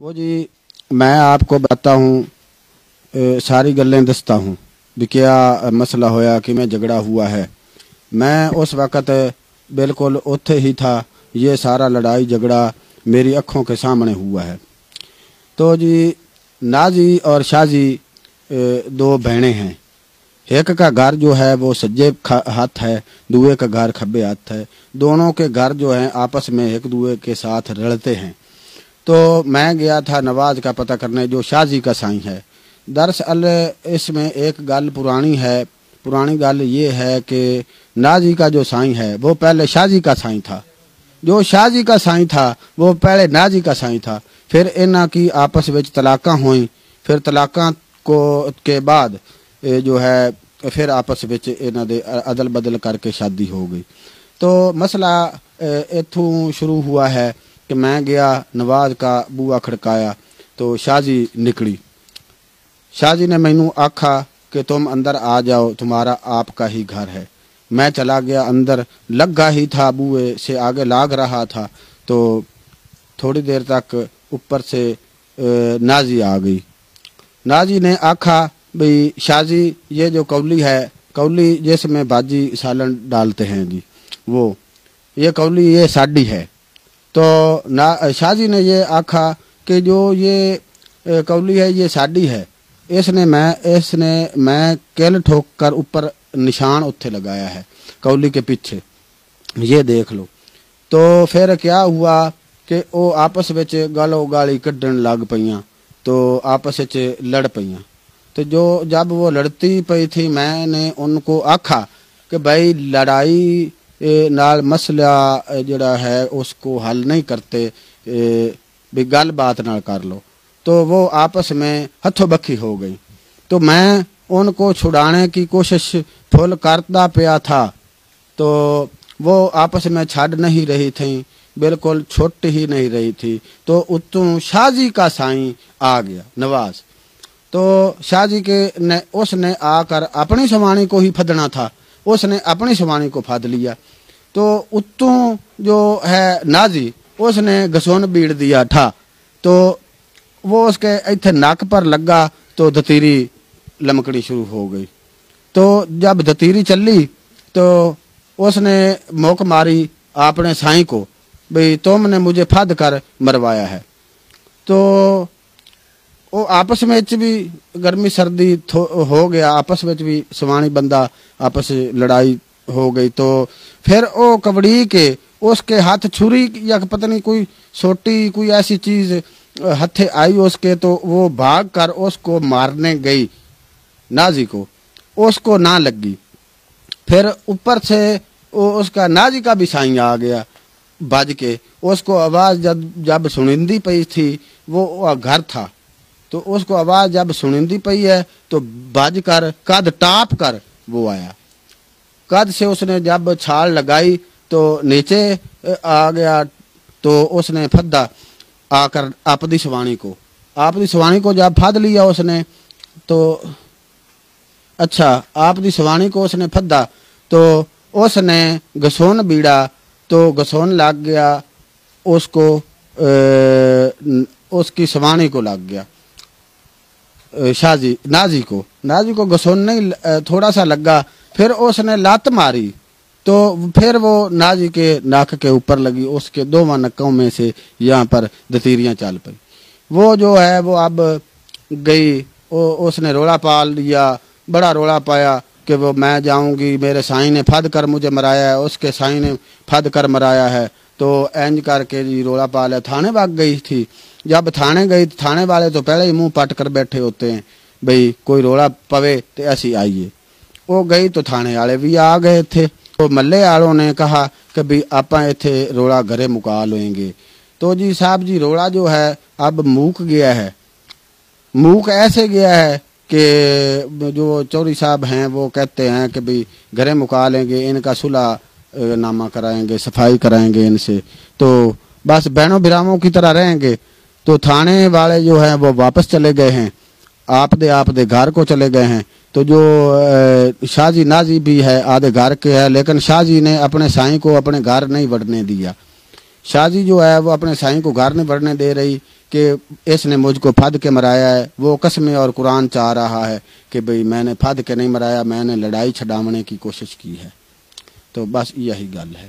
وہ جی میں آپ کو بتاتا ہوں ساری گلیں دستا ہوں بھی کیا مسئلہ ہویا کہ میں جھگڑا ہوا ہے۔ میں اس وقت بالکل اتھے ہی تھا، یہ سارا لڑائی جھگڑا میری آنکھوں کے سامنے ہوا ہے۔ تو جی نازی اور شازی دو بہنیں ہیں، ایک کا گھر جو ہے وہ سجے ہاتھ ہے، دوے کا گھر کھبے ہاتھ ہے۔ دونوں کے گھر جو ہیں آپس میں ایک دوے کے ساتھ رلتے ہیں۔ تو میں گیا تھا نواز کا پتہ کرنے جو شازی کا سائیں ہے۔ دراصل اس میں ایک گل پرانی گل یہ ہے کہ نازی کا جو سائیں ہے وہ پہلے شازی کا سائیں تھا، جو شازی کا سائیں تھا وہ پہلے نازی کا سائیں تھا۔ پھر انہاں کی آپس وچ طلاقاں ہوئیں، پھر طلاقاں کے بعد جو ہے پھر آپس وچ انہاں دے عدل بدل کر کے شادی ہو گئی۔ تو مسئلہ اتھوں شروع ہوا ہے کہ میں گیا نواز کا بوا کھڑکایا تو شازی نکلی۔ شازی نے مینوں آکھا کہ تم اندر آ جاؤ، تمہارا آپ کا ہی گھر ہے۔ میں چلا گیا اندر، لگا ہی تھا بوئے سے آگے لاگ رہا تھا تو تھوڑی دیر تک اوپر سے نازی آ گئی۔ نازی نے آکھا بھئی شازی یہ جو کولی ہے، کولی جس میں باجی سالن ڈالتے ہیں جی، وہ یہ کولی یہ ساڈی ہے۔ تو شازی نے یہ آکھا کہ جو یہ کولی ہے یہ ساڈی ہے، اس نے میں کل ٹھوک کر اوپر نشان اتھے لگایا ہے کولی کے پیچھے، یہ دیکھ لو۔ تو پھر کیا ہوا کہ وہ آپس وچ گالو گالی کڈن لگ پئیاں، تو آپس وچ لڑ پئیاں۔ تو جب وہ لڑتی پئی تھی میں نے ان کو آکھا کہ بھائی لڑائی نال مسئلہ جڑا ہے اس کو حل نہیں کرتے، بھی گل بات نہ کر لو۔ تو وہ آپس میں ہتھوں بکھی ہو گئی۔ تو میں ان کو چھڑانے کی کوشش پھل کرتا پیا تھا تو وہ آپس میں چھڑ نہیں رہی تھیں، بالکل چھٹ ہی نہیں رہی تھی۔ تو اتوں شازی کا سائیں آ گیا نواز۔ تو شازی اس نے آ کر اپنی سوانی کو ہی پھدنا تھا، اس نے اپنی سوانی کو پھد لیا۔ تو اتوں جو ہے نازی اس نے گسون بیڑ دیا تھا، تو وہ اس کے ایتھے ناک پر لگا تو دتیری لمکڑی شروع ہو گئی۔ تو جب دتیری چلی تو اس نے موک ماری اپنے سائیں کو بھئی تم نے مجھے پھد کر مروایا ہے۔ تو وہ آپس میں بھی گرمی سردی ہو گیا، آپس میں بھی سوانی بندہ آپس لڑائی ہو گئی۔ تو پھر وہ کبڑی کے اس کے ہاتھ چھری یا پتہ نہیں کوئی سوٹی کوئی ایسی چیز ہتھے آئی اس کے، تو وہ بھاگ کر اس کو مارنے گئی نازی کو، اس کو نہ لگی۔ پھر اوپر سے اس کا نازی کا بھی سائیں آ گیا بج کے، اس کو آواز جب سنندی پئی تھی، وہ گھر تھا تو اس کو آواز جب سنندی پئی ہے تو بج کر قد ٹاپ کر وہ آیا۔ قد سے اس نے جب چھال لگائی تو نیچے آ گیا، تو اس نے پھدا آ کر آپ دی سوانی کو جب پھد لیا اس نے، تو اچھا آپ دی سوانی کو اس نے پھدا تو اس نے گسون بیڑا تو گسون لگ گیا اس کو، اس کی سوانی کو لگ گیا نازی کو گسون نہیں تھوڑا سا لگا۔ پھر اس نے لات ماری تو پھر وہ نازی کے ناک کے اوپر لگی، اس کے دونوں نکوں میں سے یہاں پر دتیریاں چل پئی۔ وہ جو ہے وہ اب گئی، اس نے رولا پال لیا، بڑا رولا پایا کہ وہ میں جاؤں گی، میرے سائیں نے پھد کر مجھے مرایا ہے، اس کے سائیں نے پھد کر مرایا ہے۔ تو اینج کر کے جی رولا پالا، تھانے بھاگ گئی تھی۔ جب تھانے گئی تھانے والے تو پہلے ہی منہ پٹ کر بیٹھے ہوتے ہیں بھئی کوئی رولا پوے تو ایسی آئیے۔ وہ گئی تو تھانے والے بھی آ گئے تھے، تو ملے والوں نے کہا کہ بھی آپاں ایتھے رولا گھرے مکا لویں گے۔ تو جی صاحب جی رولا جو ہے اب موک گیا ہے، موک ایسے گیا ہے کہ جو چوری صاحب ہیں وہ کہتے ہیں کہ بھی گھرے مکا لیں گے، ان کا صلح نامہ کرائیں گے، صفائی کرائیں گے ان سے، تو بس بہنوں بھراؤں کی طرح رہیں گے۔ تو تھانے والے جو ہیں وہ واپس چلے گئے ہیں، آپ دے گھر کو چلے گئے ہیں۔ تو جو شازی نازی بھی ہے آدھے گھر کے ہے، لیکن شازی نے اپنے سائیں کو اپنے گھر نہیں بڑھنے دیا۔ شازی جو ہے وہ اپنے سائیں کو گھر نہیں بڑھنے دے رہی کہ کہ اس نے مجھ کو پھد کے مرایا ہے، وہ قسمیں اور قرآن چاہ رہا ہے کہ بھئی میں نے پھد کے نہیں مرایا، میں نے لڑائی چھڈاونے کی کوشش کی ہے۔ تو بس یہی گل ہے۔